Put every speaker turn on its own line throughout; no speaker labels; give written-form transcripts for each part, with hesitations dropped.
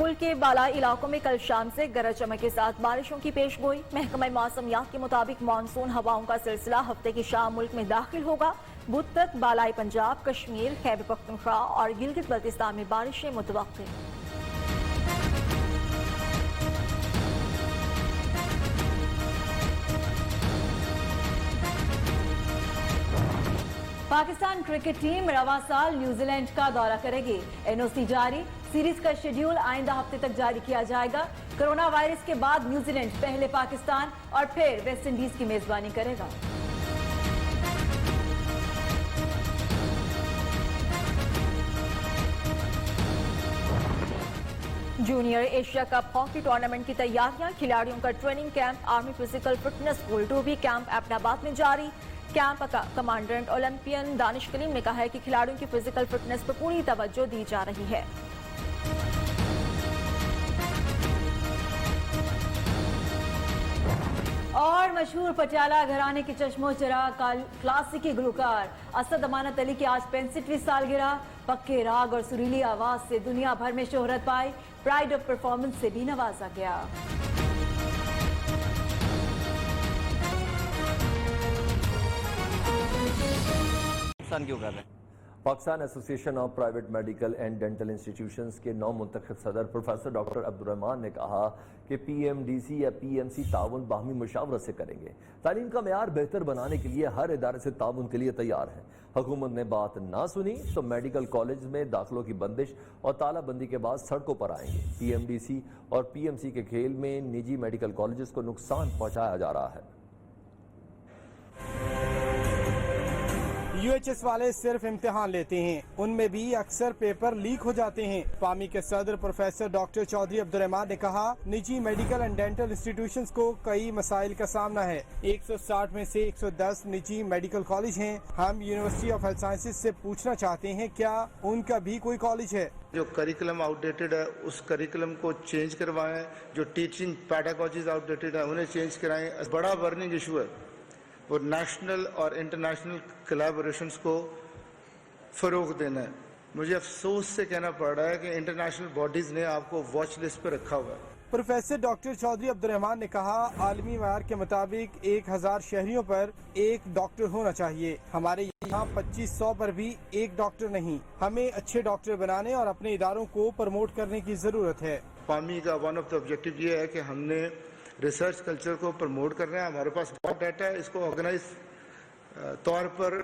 ملک کے بالائی علاقوں میں کل شام سے گرج چمک کے ساتھ بارشوں کی پیش گوئی۔ محکمہ موسمیات کے مطابق مانسون ہواؤں کا سلسلہ ہفتے کی شام ملک میں داخل ہوگا۔ بدھ تک بالائی پنجاب، کشمیر، خیبر پختونخوا اور گلگت بلتستان میں بارشیں متوقع۔
پاکستان کرکٹ ٹیم رواں سال نیوزی لینڈ کا دورہ کرے گی۔ این او سی جاری، سیریز کا شیڈیول آئندہ ہفتے تک جاری کیا جائے گا۔ کرونا وائرس کے بعد نیوزی لینڈ پہلے پاکستان اور پھر ویسٹ انڈیز کی میزبانی کرے گا۔
Junior Asia Cup hockey tournament کی تیاریاں، کھلاڑیوں کا training camp army physical fitness school 2 camp Ahmedabad میں جاری۔ کیمپ کا کمانڈنٹ اولمپئن دانش کلیم نے کہا ہے کہ کھلاڑیوں کی فزیکل فٹنس پر پوری توجہ دی جا رہی ہے۔
اور مشہور پٹیالہ گھرانے کے چشم و چراغ کلاسیکی گلوکار اسد امانت علی کی آج 65ویں سالگرہ۔ پکے راگ اور سریلی آواز سے دنیا بھر میں شہرت پائی، پرائڈ آف پرفارمنس سے بھی نوازا گیا۔
کیوں کر رہے ہیں؟
پاکستان ایسوسی ایشن of private medical and dental institutions کے نو منتخب صدر پروفیسر ڈاکٹر عبدالرحمان نے کہا کہ پی ایم ڈی سی یا پی ایم سی تعاون باہمی مشاورت سے کریں گے۔ تعلیم کا معیار بہتر بنانے کے لیے ہر ادارے سے تعاون کے لیے تیار ہے۔ حکومت نے بات نہ سنی تو میڈیکل کالج میں داخلوں کی بندش اور تالہ بندی کے بعد سڑکوں پر آئیں گے۔ پی ایم ڈی سی اور پی ایم سی کے کھیل میں نجی میڈیکل کالجز کو نقصان پہنچایا جا رہا ہے۔
یو ایچ ایس والے صرف امتحان لیتے ہیں، ان میں بھی اکثر پیپر لیک ہو جاتے ہیں۔ پامی کے صدر پروفیسر ڈاکٹر چودھری عبدالرحمان نے کہا نجی میڈیکل اینڈ ڈینٹل انسٹیٹیوشنز کو کئی مسائل کا سامنا ہے۔ 160 میں سے 110 نجی میڈیکل کالج ہیں۔ ہم یونیورسٹی آف ہیلتھ سائنسز سے پوچھنا چاہتے ہیں کیا ان کا بھی کوئی کالج ہے؟
جو کریکولم آؤٹ ڈیٹڈ ہے اس کریکولم کو چینج کروائیں، جو ٹیچنگ پیڈاگوجیز آؤٹ ڈیٹڈ ہے انہیں چینج کرائیں۔ بڑا برننگ ایشو ہے، وہ نیشنل اور انٹرنیشنل کلیبوریشنز کو فروغ دینا ہے۔ مجھے افسوس سے کہنا پڑ رہا ہے کہ انٹرنیشنل باڈیز نے آپ کو واچ لسٹ پہ رکھا ہوا ہے۔
پروفیسر ڈاکٹر چودھری عبدالرحمان نے کہا عالمی معیار کے مطابق 1000 شہریوں پر ایک ڈاکٹر ہونا چاہیے۔ ہمارے یہاں 2500 پر بھی ایک ڈاکٹر نہیں۔ ہمیں اچھے ڈاکٹر بنانے اور اپنے اداروں کو پروموٹ کرنے کی ضرورت ہے۔
پامی کا ون آف دا آبجیکٹو یہ ہے کہ ہم نے ریسرچ کلچر کو پروموٹ کرنا ہے۔ ہمارے پاس بہت ڈیٹا ہے، اس کو آرگنائز طور پر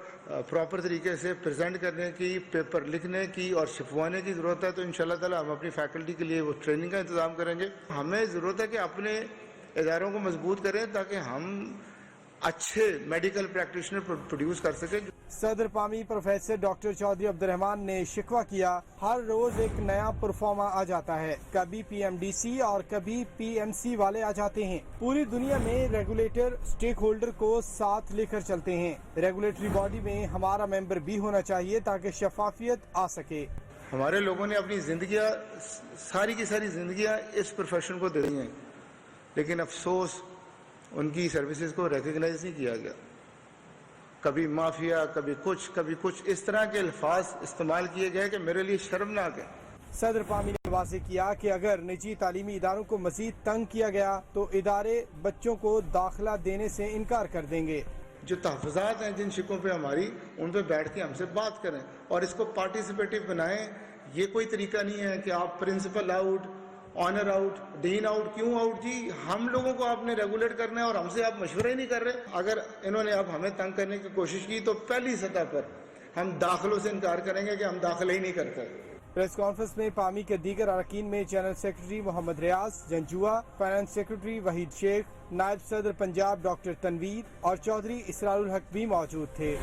پراپر طریقے سے پریزنٹ کرنے کی، پیپر لکھنے کی اور چھپوانے کی ضرورت ہے۔ تو انشاءاللہ تعالی ہم اپنی فیکلٹی کے لیے وہ ٹریننگ کا انتظام کریں گے۔ ہمیں ضرورت ہے کہ اپنے اداروں کو مضبوط کریں تاکہ ہم اچھے میڈیکل پریکٹیشنر پروڈیوس کر سکیں۔
صدر پامی پروفیسر ڈاکٹر چودھری عبدالرحمان نے شکوہ کیا ہر روز ایک نیا پرفارما آ جاتا ہے، کبھی پی ایم ڈی سی اور کبھی پی ایم سی والے آ جاتے ہیں۔ پوری دنیا میں ریگولیٹر سٹیک ہولڈر کو ساتھ لے کر چلتے ہیں۔ ریگولیٹری باڈی میں ہمارا ممبر بھی ہونا چاہیے تاکہ شفافیت آ سکے۔
ہمارے لوگوں نے اپنی زندگیاں، ساری کی ساری زندگیاں اس پروفیشن کو دے دی ہیں، لیکن افسوس ان کی سروسز کو ریکگنائز نہیں کیا گیا۔ کبھی مافیا، کبھی کچھ اس طرح کے الفاظ استعمال کیے گئے کہ میرے لیے شرمناک ہے۔
صدر پامی نے واضح کیا کہ اگر نجی تعلیمی اداروں کو مزید تنگ کیا گیا تو ادارے بچوں کو داخلہ دینے سے انکار کر دیں گے۔
جو تحفظات ہیں جن شکوں پہ ہماری، ان پہ بیٹھ کے ہم سے بات کریں اور اس کو پارٹیسپیٹیو بنائیں۔ یہ کوئی طریقہ نہیں ہے کہ آپ پرنسپل آؤٹ، آنر آؤٹ، ڈین آؤٹ۔ کیوں آؤٹ جی؟ ہم لوگوں کو آپ نے ریگولیٹ کرنا ہے اور ہم سے آپ مشورہ ہی نہیں کر رہے۔ اگر انہوں نے اب ہمیں تنگ کرنے کی کوشش کی تو پہلی سطح پر ہم داخلوں سے انکار کریں گے کہ ہم داخلہ ہی نہیں کرتے۔
پریس کانفرنس میں پامی کے دیگر اراکین میں جنرل سیکرٹری محمد ریاض جنجوا، فائنانس سیکرٹری وحید شیخ، نائب صدر پنجاب ڈاکٹر تنویر اور چودھری اسرار الحق بھی موجود تھے۔